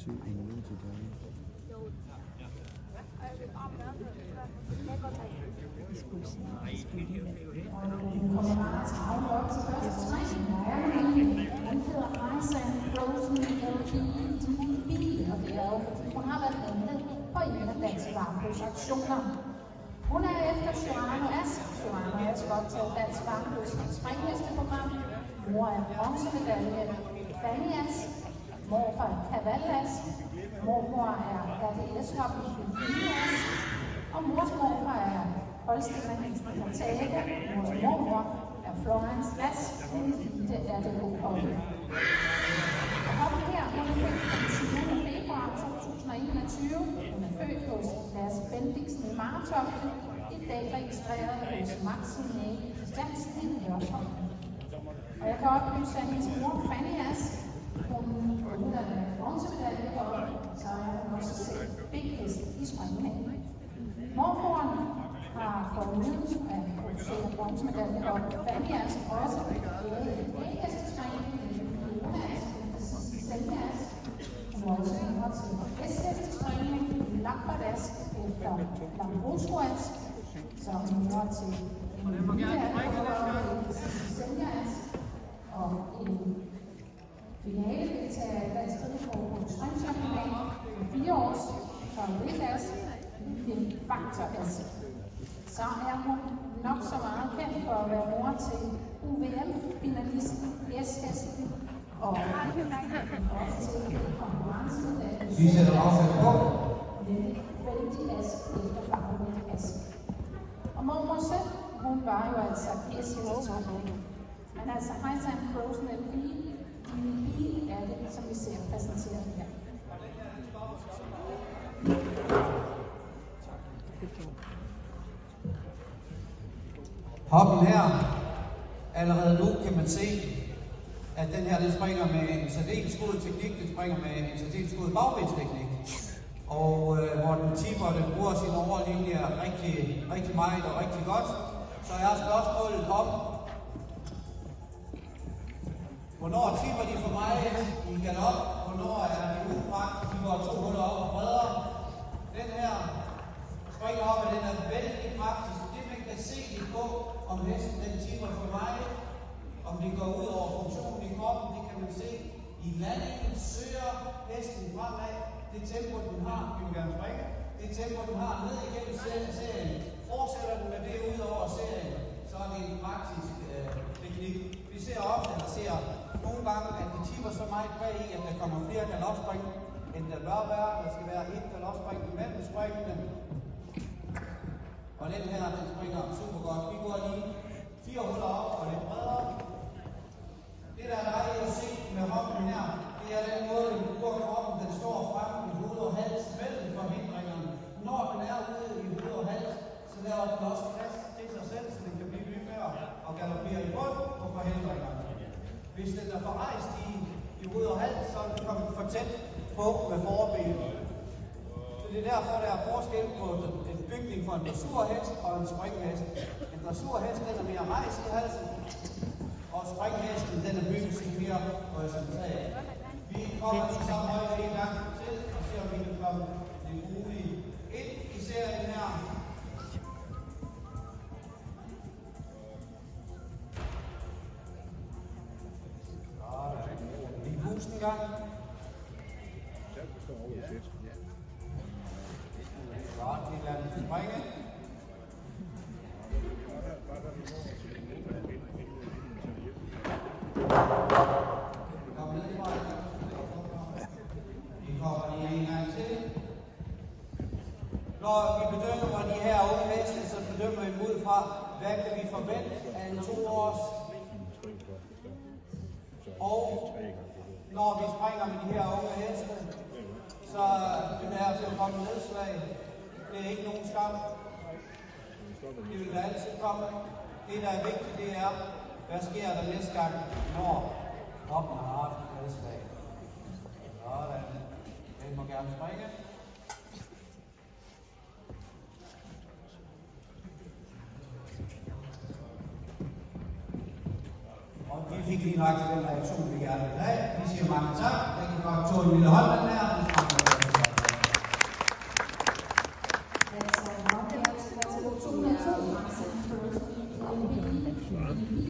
7 engler tilbage. Hun har været hentet på en af Dansk Varmbløds aktioner. Hun er efter Joanna Ask. Joanna Ask optaget Dansk Varmbløds springhesteprogram. Mor er bronzemedalje Fanny Ask. Morfar Caval Ask. Mormor er RDS-hop i Filippine Ask. Og mors morfar er Holstein-Hansen fra Tage. Mors mormor er Florence Ask. Hun er det hoppe. Og hoppen her, hun er født den 20. februar 2021. Hun er født hos Lasse Bendiksen i Martofte. I dag registreret hos Maxen Næge Christiansen i Hørsholm. Og jeg kan oplyse, at hendes mor Fanny Ask, hun er bronzemedalje, og så er hun også selv B-hest i springning. Mormoren har foruden at producere bronzemedalje, og Fanny Ask også lavet en B-hest i springning. Hun var også yngre til hestespringning i Lambert Ask efter Lambrosco Ask, som yngre til en lille Senja Ask, og en finale-deltager i Dansk Ridderskov på springchampionat for 4 års favorit Ask, en Faktor Ask. Så er hun nok så meget kendt for at være mor til UVM-finalisten S-hesten. Og vi sætter afsæt på. Vældig Ask efter favorit Ask. Og mormor selv, hun var jo altså S-hestespringning. Men altså Highside Frozen LP, de er det, som vi ser præsenteret her. Hoppen her, allerede nu kan man se, at den her den springer med en særdeles god teknik, den springer med en særdeles god bagbendsteknik. Og hvor den tipper, den bruger sine overlinjer rigtig meget og rigtig godt, så er spørgsmålet om, hvornår tipper de for mig i galop, hvornår er det udbragt, de går 200 op og bredere. Den her springer op, og den er vældig praktisk. Det man kan se det på, om hesten den tipper for mig, om det går ud over funktionen i kroppen, det kan man se. I landingen søger hesten fremad. Det tempo, den har, vi vil gerne springe. Det tempo, den har ned igennem serien. Fortsætter den med det ud over serien, så er det en praktisk teknik. Vi ser ofte, eller ser nogle gange, at de tipper så meget bag i, at der kommer flere galopspring, end der bør være. Der skal være et galopspring mellem springene. Og den her, den springer super godt. Vi går lige 400 op og lidt bredere. Det der er dejligt at se med hoppen her, det er den måde, den bruger kroppen, den står frem i hoved og hals mellem forhindringerne. Når den er ude i hoved og hals, så laver den også plads til sig selv, så den kan blive ved med at galoppere i bund på forhindringerne. Hvis den er forrejst i hoved og hals, så er den kommet for tæt på med forbenet. Så det er derfor, der er forskel på en bygning for en dressurhest og en springhest. En dressurhest, den er mere rejst i halsen, og springhesten, den er bygget sig mere horisontalt. Vi kommer til samme højde en gang til, og ser om vi kan komme lidt roligt ind i serien her. Vi er bussen i gang. Godt, vi lader den springe. Når vi bedømmer de her unge heste, så bedømmer vi ud fra, hvad kan vi forvente af en 2-års. Og når vi springer med de her unge heste, så vil det her til at komme nedslag. Det er ikke nogen skam. Det vil der altid komme. Det der er vigtigt, det er, hvad sker der næste gang, når hoppen har haft et nedslag. Sådan. Den må gerne springe. Og Vi fik lige nok til den reaktion, vi gerne vil have. Vi siger mange tak. Den kan godt tåle en lille hånd, den her.